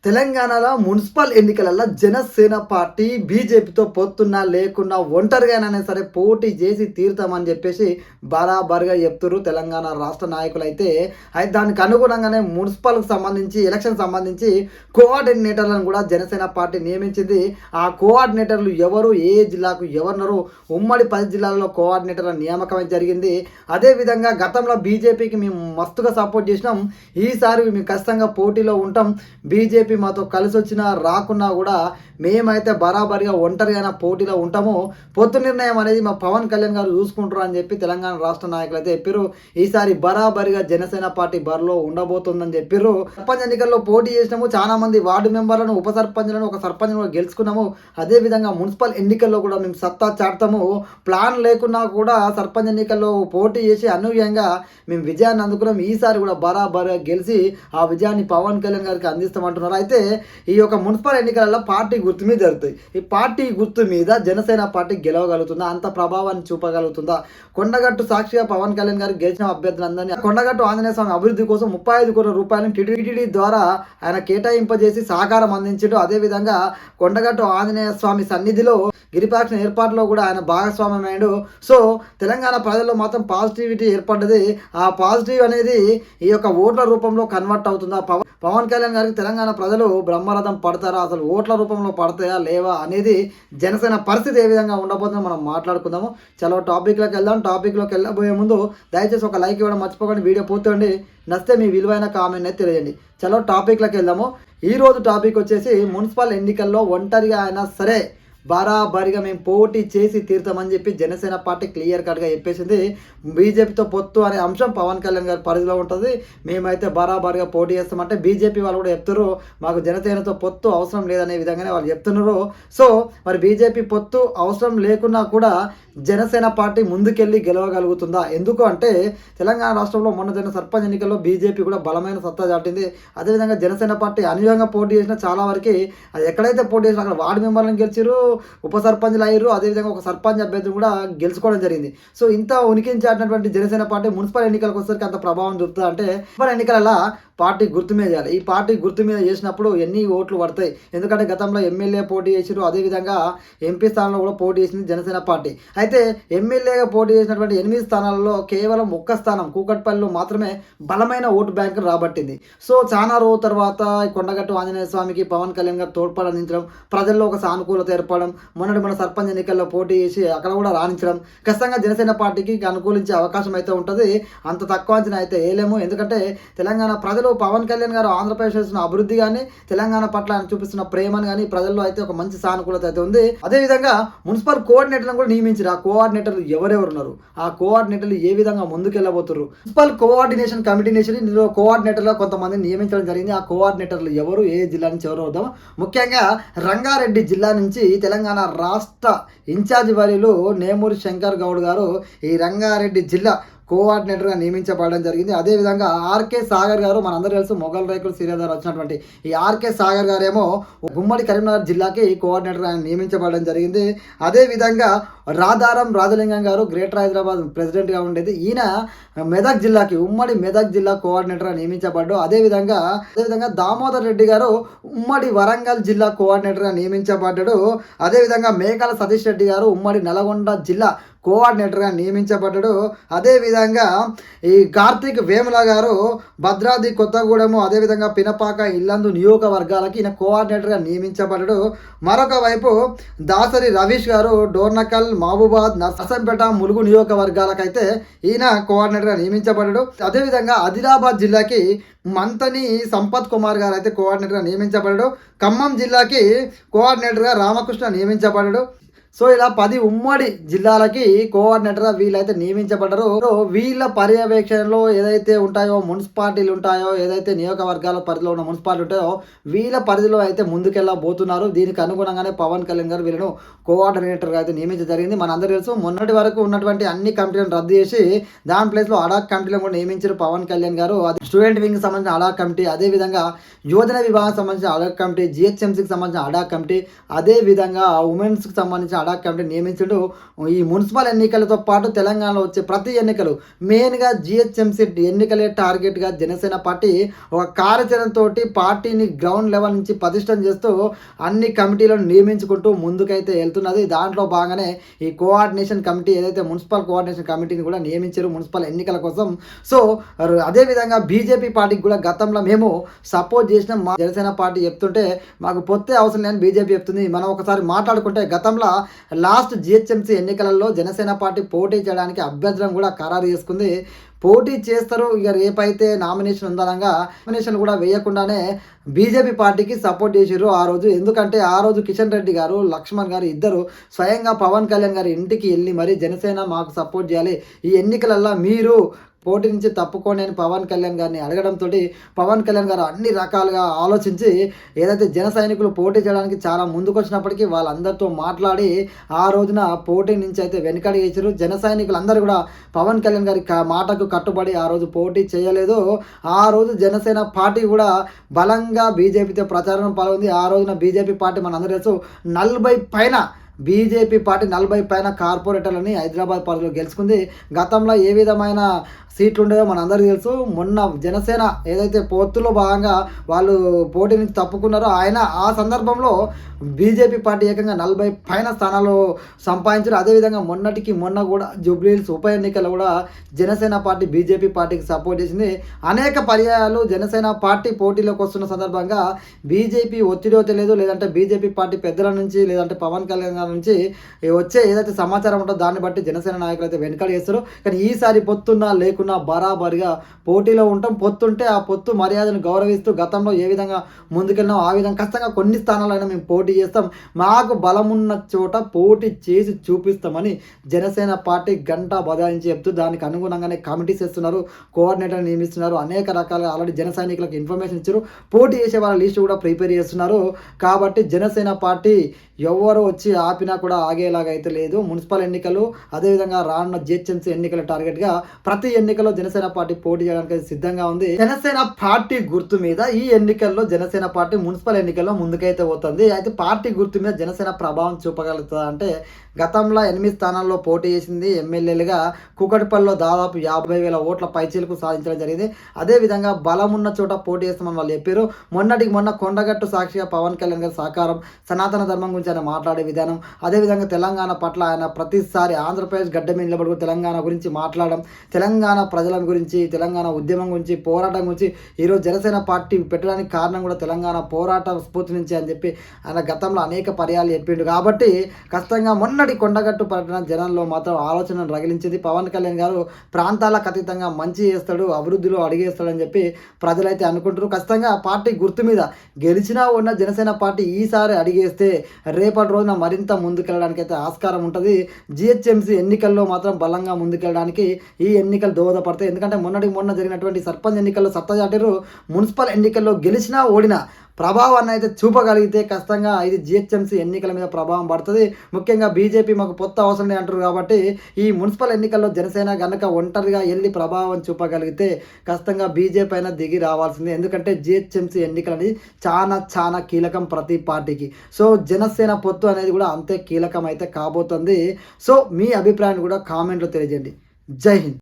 తెలంగాణలో మున్సిపల్ ఎన్నికలలో జనసేన పార్టీ బీజేపీతో పొత్తున్నా లేకున్నా ఒంటరిగానైనా సరే పోటీ చేసి తీరుతామని చెప్పేసి బరాబర్గా చెప్తున్నారు తెలంగాణ రాష్ట్ర నాయకులు. అయితే దానికి అనుగుణంగానే మున్సిపల్కి సంబంధించి ఎలక్షన్ సంబంధించి కోఆర్డినేటర్లను కూడా జనసేన పార్టీ నియమించింది. ఆ కోఆర్డినేటర్లు ఎవరు, ఏ జిల్లాకు ఎవరున్నారు, ఉమ్మడి 10 జిల్లాల్లో కోఆర్డినేటర్ల నియామకం జరిగింది. అదేవిధంగా గతంలో బీజేపీకి మేము మస్తుగా సపోర్ట్ చేసినాం, ఈసారి మేము ఖచ్చితంగా పోటీలో ఉంటాం, బీజేపీ మాతో కలిసి వచ్చినా రాకున్నా కూడా మేమైతే బరాబరిగా ఒంటరిగా పోటీలో ఉంటాము, పొత్తు నిర్ణయం అనేది మా పవన్ కళ్యాణ్ గారు చూసుకుంటారు అని చెప్పి తెలంగాణ రాష్ట్ర నాయకులు అయితే చెప్పారు. ఈసారి బరాబరిగా జనసేన పార్టీ బరిలో ఉండబోతుందని చెప్పారు. సర్పంచ్ ఎన్నికల్లో పోటీ చేసినాము, చాలా మంది వార్డు మెంబర్లను, ఉప సర్పంచ్లను, ఒక సర్పంచ్ కూడా గెలుచుకున్నాము. అదేవిధంగా మున్సిపల్ ఎన్నికల్లో కూడా మేము సత్తా చాటుతాము, ప్లాన్ లేకున్నా కూడా సర్పంచ్ ఎన్నికల్లో పోటీ చేసి అనూహ్యంగా మేము విజయాన్ని అందుకున్నాం. ఈసారి కూడా బరాబరిగా గెలిచి ఆ విజయాన్ని పవన్ కళ్యాణ్ గారికి అందిస్తామంటున్నారు. అయితే ఈ యొక్క మున్సిపల్ ఎన్నికలలో పార్టీ గుర్తు మీద జరుగుతాయి. ఈ పార్టీ గుర్తు మీద జనసేన పార్టీ గెలవగలుగుతుందా, అంత ప్రభావాన్ని చూపగలుగుతుందా? కొండగట్టు సాక్షిగా పవన్ కళ్యాణ్ గారు గెలిచిన అభ్యర్థులందరినీ కొండగట్టు ఆంజనేయ స్వామి అభివృద్ధి కోసం 35 కోట్ల రూపాయలను టీటీడీ ద్వారా ఆయన కేటాయింపజేసి సహకారం అందించడం, అదేవిధంగా కొండగట్టు ఆంజనేయ స్వామి సన్నిధిలో గిరిపాక్షణ ఏర్పాటులో కూడా ఆయన భాగస్వామ్యమైండు. సో తెలంగాణ ప్రజల్లో మాత్రం పాజిటివిటీ ఏర్పడ్డది. ఆ పాజిటివ్ అనేది ఈ యొక్క ఓట్ల రూపంలో కన్వర్ట్ అవుతుందా? పవన్ కళ్యాణ్ గారికి తెలంగాణ ప్రజలు బ్రహ్మరథం పడతారా, అసలు ఓట్ల రూపంలో పడతాయా లేవా అనేది జనసేన పరిస్థితి ఏ విధంగా ఉండబోతుందో మనం మాట్లాడుకుందాము. చలో టాపిక్లోకి వెళ్దాం. టాపిక్లోకి వెళ్ళబోయే ముందు దయచేసి ఒక లైక్ ఇవ్వడం మర్చిపోకండి. వీడియో పూర్తి నచ్చితే మీ విలువైన కామెంట్ అయితే తెలియజేయండి. చలో టాపిక్లోకి వెళ్దాము. ఈరోజు టాపిక్ వచ్చేసి మున్సిపల్ ఎన్నికల్లో ఒంటరిగా అయినా సరే బరాబరిగా మేము పోటీ చేసి తీరుతామని చెప్పి జనసేన పార్టీ క్లియర్ కట్గా చెప్పేసింది. బీజేపీతో పొత్తు అనే అంశం పవన్ కళ్యాణ్ గారి పరిధిలో ఉంటుంది. మేమైతే బరాబరిగా పోటీ చేస్తామంటే బీజేపీ వాళ్ళు కూడా చెప్తున్నారు మాకు జనసేనతో పొత్తు అవసరం లేదనే విధంగానే వాళ్ళు చెప్తున్నారు. సో మరి బీజేపీ పొత్తు అవసరం లేకున్నా కూడా జనసేన పార్టీ ముందుకెళ్ళి గెలవగలుగుతుందా? ఎందుకు అంటే తెలంగాణ రాష్ట్రంలో మొన్న జరిగిన సర్పంచ్ ఎన్నికల్లో బీజేపీ కూడా బలమైన సత్తా చాటింది. అదేవిధంగా జనసేన పార్టీ అనుయంగా పోటీ చేసిన చాలా వరకు అది ఎక్కడైతే పోటీ చేసినా అక్కడ వార్డు మెంబర్లను గెలిచారు, ఉప సర్పంచ్లు అయ్యారు, అదేవిధంగా ఒక సర్పంచ్ అభ్యర్థిని కూడా గెలుచుకోవడం జరిగింది. సో ఇంత ఉనికించేటటువంటి జనసేన పార్టీ మున్సిపల్ ఎన్నికలకు వచ్చేసరికి అంత ప్రభావం చూపుతుంది. అంటే మున్సిపల్ ఎన్నికలలో పార్టీ గుర్తు మీద చేయాలి. ఈ పార్టీ గుర్తు మీద చేసినప్పుడు ఎన్ని ఓట్లు పడతాయి? ఎందుకంటే గతంలో ఎమ్మెల్యే పోటీ చేసారు, అదేవిధంగా ఎంపీ స్థానంలో కూడా పోటీ చేసింది జనసేన పార్టీ. అయితే ఎమ్మెల్యేగా పోటీ చేసినటువంటి 8 స్థానాలలో కేవలం ఒక్క స్థానం కూకట్పల్లిలో మాత్రమే బలమైన ఓటు బ్యాంకు రాబట్టింది. సో చాలా రోజు తర్వాత కొండగట్టు ఆంజనేయ స్వామికి పవన్ కళ్యాణ్ గారు తోడ్పాటు అందించడం, ప్రజల్లో ఒక సానుకూలత ఏర్పడడం, మన సర్పంచ్ ఎన్నికల్లో పోటీ చేసి అక్కడ కూడా రాణించడం ఖచ్చితంగా జనసేన పార్టీకి అనుకూలించే అవకాశం అయితే ఉంటుంది. అంత తక్కువ అంచనా అయితే వేయలేము. ఎందుకంటే తెలంగాణ ప్రజలు పవన్ కళ్యాణ్ గారు ఆంధ్రప్రదేశ్ చేస్తున్న అభివృద్ధి కానీ తెలంగాణ పట్ల ఆయన చూపిస్తున్న ప్రేమను కానీ ప్రజల్లో అయితే ఒక మంచి సానుకూలత అయితే ఉంది. అదేవిధంగా మున్సిపల్ కోఆర్డినేటర్లను కూడా నియమించారు. ఆ కోఆర్డినేటర్లు ఎవరెవరు ఉన్నారు, ఆ కోఆర్డినేటర్లు ఏ విధంగా ముందుకెళ్ళబోతున్నారు? మున్సిపల్ కోఆర్డినేషన్ కమిటీ నుంచి ఇందులో కోఆర్డినేటర్లో కొంతమంది నియమించడం జరిగింది. ఆ కోఆర్డినేటర్లు ఎవరు, ఏ జిల్లా నుంచి ఎవరు అవుతాం? ముఖ్యంగా రంగారెడ్డి జిల్లా నుంచి తెలంగాణ రాష్ట్ర ఇన్ఛార్జి వర్యులు నేమూరి శంకర్ గౌడ్ గారు ఈ రంగారెడ్డి జిల్లా కోఆర్డినేటర్గా నియమించబడడం జరిగింది. అదేవిధంగా ఆర్కే సాగర్ గారు, మనందరూ తెలుసు మొగల్ రేకులు సీరియల్ ద్వారా వచ్చినటువంటి ఈ ఆర్కే సాగర్ గారు ఏమో గుమ్మడి కరీంనగర్ జిల్లాకి కోఆర్డినేటర్గా నియమించబడడం జరిగింది. అదేవిధంగా రాధారం రాజలింగం గారు గ్రేటర్ హైదరాబాద్ ప్రెసిడెంట్గా ఉండేది, ఈయన మెదక్ జిల్లాకి, ఉమ్మడి మెదక్ జిల్లా కోఆర్డినేటర్గా నియమించబడ్డారు. అదేవిధంగా దామోదర్ రెడ్డి గారు ఉమ్మడి వరంగల్ జిల్లా కోఆర్డినేటర్గా నియమించబడ్డాడు. అదేవిధంగా మేకల సతీష్ రెడ్డి గారు ఉమ్మడి నల్గొండ జిల్లా కోఆర్డినేటర్గా నియమించబడ్డాడు. అదేవిధంగా ఈ కార్తీక్ వేముల గారు భద్రాద్రి కొత్తగూడెము, అదేవిధంగా పినపాక ఇల్లందు నియోజకవర్గాలకి ఈయన కోఆర్డినేటర్గా నియమించబడ్డాడు. మరొక వైపు దాసరి రవీష్ గారు డోర్నకల్, మహబూబాద్, నర్సంపేట, ములుగు నియోజకవర్గాలకైతే ఈయన కోఆర్డినేటర్గా నియమించబడ్డాడు. అదేవిధంగా ఆదిలాబాద్ జిల్లాకి మంతని సంపత్ కుమార్ గారు అయితే కోఆర్డినేటర్గా నియమించబడ్డాడు. ఖమ్మం జిల్లాకి కోఆర్డినేటర్గా రామకృష్ణ నియమించబడ్డాడు. సో ఇలా 10 ఉమ్మడి జిల్లాలకి కోఆర్డినేటర్గా వీళ్ళైతే నియమించబడ్డారు. వీళ్ళ పర్యవేక్షణలో ఏదైతే ఉంటాయో మున్సిపాలిటీలు ఉంటాయో, ఏదైతే నియోజకవర్గాల పరిధిలో ఉన్న మున్సిపాలిటీ ఉంటాయో వీళ్ళ పరిధిలో అయితే ముందుకెళ్ళబోతున్నారు. దీనికి అనుగుణంగానే పవన్ కళ్యాణ్ గారు వీళ్ళను కోఆర్డినేటర్గా అయితే నియమించడం జరిగింది. మనందరూ తెలుసు మొన్నటి వరకు ఉన్నటువంటి అన్ని కమిటీలను రద్దు చేసి దాని ప్లేస్లో అడాక్ కమిటీలను కూడా నియమించారు పవన్ కళ్యాణ్ గారు. అది స్టూడెంట్ వింగ్కి సంబంధించిన అడాక్ కమిటీ, అదేవిధంగా యువజన విభాగానికి సంబంధించిన అడాక్ కమిటీ, జిహెచ్ఎంసీకి సంబంధించిన అడాక్ కమిటీ, అదేవిధంగా ఉమెన్స్కి సంబంధించిన అడాక్ కమిటీ నియమించుడు. ఈ మున్సిపల్ ఎన్నికలతో పాటు తెలంగాణలో వచ్చే ప్రతి ఎన్నికలు మెయిన్గా జిహెచ్ఎంసీ ఎన్నికలే టార్గెట్గా జనసేన పార్టీ ఒక కార్యాచరణతోటి పార్టీని గ్రౌండ్ లెవెల్ నుంచి పటిష్టం చేస్తూ అన్ని కమిటీలను నియమించుకుంటూ ముందుకైతే వెళ్తున్నది. దాంట్లో భాగంగానే ఈ కోఆర్డినేషన్ కమిటీ ఏదైతే మున్సిపల్ కోఆర్డినేషన్ కమిటీని కూడా నియమించారు మున్సిపల్ ఎన్నికల కోసం. సో అదేవిధంగా బీజేపీ పార్టీకి కూడా గతంలో మేము సపోర్ట్ చేసిన మా జనసేన పార్టీ చెప్తుంటే మాకు పొత్తే అవసరం లేని బీజేపీ చెప్తుంది. మనం ఒకసారి మాట్లాడుకుంటే గతంలో లాస్ట్ జిహెచ్ఎంసీ ఎన్నికలలో జనసేన పార్టీ పోటీ చేయడానికి అభ్యర్థులను కూడా ఖరారు చేసుకుంది. పోటీ చేస్తారు, ఇక రేపైతే నామినేషన్ ఉందనగా నామినేషన్ కూడా వేయకుండానే బీజేపీ పార్టీకి సపోర్ట్ చేసారు ఆ రోజు. ఎందుకంటే ఆ రోజు కిషన్ రెడ్డి గారు, లక్ష్మణ్ గారు ఇద్దరు స్వయంగా పవన్ కళ్యాణ్ గారి ఇంటికి వెళ్ళి మరి జనసేన మాకు సపోర్ట్ చేయాలి, ఈ ఎన్నికలల్లో మీరు పోటీ నుంచి తప్పుకోండి అని పవన్ కళ్యాణ్ గారిని అడగడంతో పవన్ కళ్యాణ్ గారు అన్ని రకాలుగా ఆలోచించి ఏదైతే జన సైనికులు పోటీ చేయడానికి చాలా ముందుకు వచ్చినప్పటికీ వాళ్ళందరితో మాట్లాడి ఆ రోజున పోటీ నుంచి అయితే వెనుకడి వేసారు. జన సైనికులు అందరూ కూడా పవన్ కళ్యాణ్ గారి మాటకు కట్టుబడి ఆ రోజు పోటీ చేయలేదు. ఆ రోజు జనసేన పార్టీ కూడా బలంగా బీజేపీతో ప్రచారం పాల్గొంది. ఆ రోజున బీజేపీ పార్టీ మనందరూ తెలుసు 40 పైన బీజేపీ పార్టీ 40 పైన కార్పొరేటర్లని హైదరాబాద్ పరిధిలో గెలుచుకుంది. గతంలో ఏ విధమైన సీట్లు ఉండేవో మనందరికీ తెలుసు. మొన్న జనసేన ఏదైతే పొత్తులో భాగంగా వాళ్ళు పోటీ నుంచి తప్పుకున్నారో ఆ సందర్భంలో బీజేపీ పార్టీ ఏకంగా 40 పైన స్థానాలు సంపాదించారు. అదేవిధంగా మొన్న కూడా జూబ్లీహిల్స్ ఉప ఎన్నికల్లో కూడా జనసేన పార్టీ బీజేపీ పార్టీకి సపోర్ట్ చేసింది. అనేక పర్యాయాలు జనసేన పార్టీ పోటీలోకి వస్తున్న సందర్భంగా బీజేపీ ఒత్తిడి తెలియదు, లేదంటే బీజేపీ పార్టీ పెద్దల నుంచి లేదంటే పవన్ కళ్యాణ్ గారి నుంచి వచ్చే ఏదైతే సమాచారం ఉంటుందో దాన్ని బట్టి జనసేన నాయకులు అయితే వెనుకలు చేస్తారు. కానీ ఈసారి పొత్తున్నా లేకున్నా బరాబరిగా పోటీలో ఉంటాం. పొత్తుంటే ఆ పొత్తు మర్యాదను గౌరవిస్తూ గతంలో ఏ విధంగా ముందుకెళ్ళినాం ఆ విధంగా ఖచ్చితంగా కొన్ని స్థానాలైనా మేము పోటీ చేస్తాం, మాకు బలమున్న చోట పోటీ చేసి చూపిస్తామని జనసేన పార్టీ గంటా బదాయించి చెప్తూ దానికి అనుగుణంగానే కమిటీస్ ఇస్తున్నారు, కోఆర్డినేటర్ నియమిస్తున్నారు, అనేక రకాలుగా ఆల్రెడీ జన సైనికులకు ఇన్ఫర్మేషన్ ఇచ్చారు, పోటీ చేసే వాళ్ళ లిస్టు కూడా ప్రిపేర్ చేస్తున్నారు. కాబట్టి జనసేన పార్టీ ఎవరు వచ్చి ఆపినా కూడా ఆగేలాగా అయితే లేదు. మున్సిపల్ ఎన్నికలు అదేవిధంగా రానున్న జిహెచ్ఎంసీ ఎన్నికల టార్గెట్గా ప్రతి ఎన్నికల్లో జనసేన పార్టీ పోటీ చేయడానికి సిద్ధంగా ఉంది. జనసేన పార్టీ గుర్తు మీద ఈ ఎన్నికల్లో జనసేన పార్టీ మున్సిపల్ ఎన్నికల్లో ముందుకైతే పోతుంది. అయితే పార్టీ గుర్తు మీద జనసేన ప్రభావం చూపగలుగుతుందా అంటే గతంలో 8 స్థానాల్లో పోటీ చేసింది. ఎమ్మెల్యేలుగా కూకట్పల్లిలో దాదాపు 50,000 ఓట్ల పైచీలకు సాధించడం జరిగింది. అదేవిధంగా బలం ఉన్న చోట పోటీ చేస్తామని వాళ్ళు చెప్పారు. మొన్న కొండగట్టు సాక్షిగా పవన్ కళ్యాణ్ గారి సహకారం, సనాతన ధర్మం గురించి ఆయన మాట్లాడే విధానం, అదేవిధంగా తెలంగాణ పట్ల ఆయన ప్రతిసారి ఆంధ్రప్రదేశ్ గడ్డ మీద నిలబడుకు తెలంగాణ గురించి మాట్లాడడం, తెలంగాణ ప్రజల గురించి, తెలంగాణ ఉద్యమం గురించి, పోరాటం గురించి ఈరోజు జనసేన పార్టీ పెట్టడానికి కారణం కూడా తెలంగాణ పోరాట స్ఫూర్తి నుంచి అని చెప్పి ఆయన గతంలో అనేక పర్యాలు చెప్పిండు. కాబట్టి ఖచ్చితంగా మొన్నటి కొండగట్టు పట్టణ జనంలో మాత్రం ఆలోచనను రగిలించింది. పవన్ కళ్యాణ్ గారు ప్రాంతాలకు అతీతంగా మంచి చేస్తాడు, అభివృద్ధిలో అడిగేస్తాడని చెప్పి ప్రజలైతే అనుకుంటారు. ఖచ్చితంగా పార్టీ గుర్తు మీద గెలిచినా ఉన్న జనసేన పార్టీ ఈసారి అడిగేస్తే రేపటి రోజున మరింత ముందుకెళ్ళడానికి అయితే ఆస్కారం ఉంటుంది. జిహెచ్ఎంసీ ఎన్నికల్లో మాత్రం బలంగా ముందుకెళ్ళడానికి ఈ ఎన్నికలు దోహదపడతాయి. ఎందుకంటే మొన్న జరిగినటువంటి సర్పంచ్ ఎన్నికల్లో సత్తజాటిరు, మున్సిపల్ ఎన్నికల్లో గెలిచినా ఓడినా ప్రభావాన్ని అయితే చూపగలిగితే ఖచ్చితంగా ఇది జిహెచ్ఎంసీ ఎన్నికల మీద ప్రభావం పడుతుంది. ముఖ్యంగా బీజేపీ మాకు పొత్తు అవసరం అంటారు కాబట్టి ఈ మున్సిపల్ ఎన్నికల్లో జనసేన కనుక ఒంటరిగా వెళ్ళి ప్రభావం చూపగలిగితే ఖచ్చితంగా బీజేపీ అయినా దిగి రావాల్సిందే. ఎందుకంటే జిహెచ్ఎంసీ ఎన్నికలు అనేది చాలా కీలకం ప్రతి పార్టీకి. సో జనసేన పొత్తు అనేది కూడా అంతే కీలకం అయితే కాబోతుంది. సో మీ అభిప్రాయాన్ని కూడా కామెంట్లో తెలియజేయండి. జై హింద్.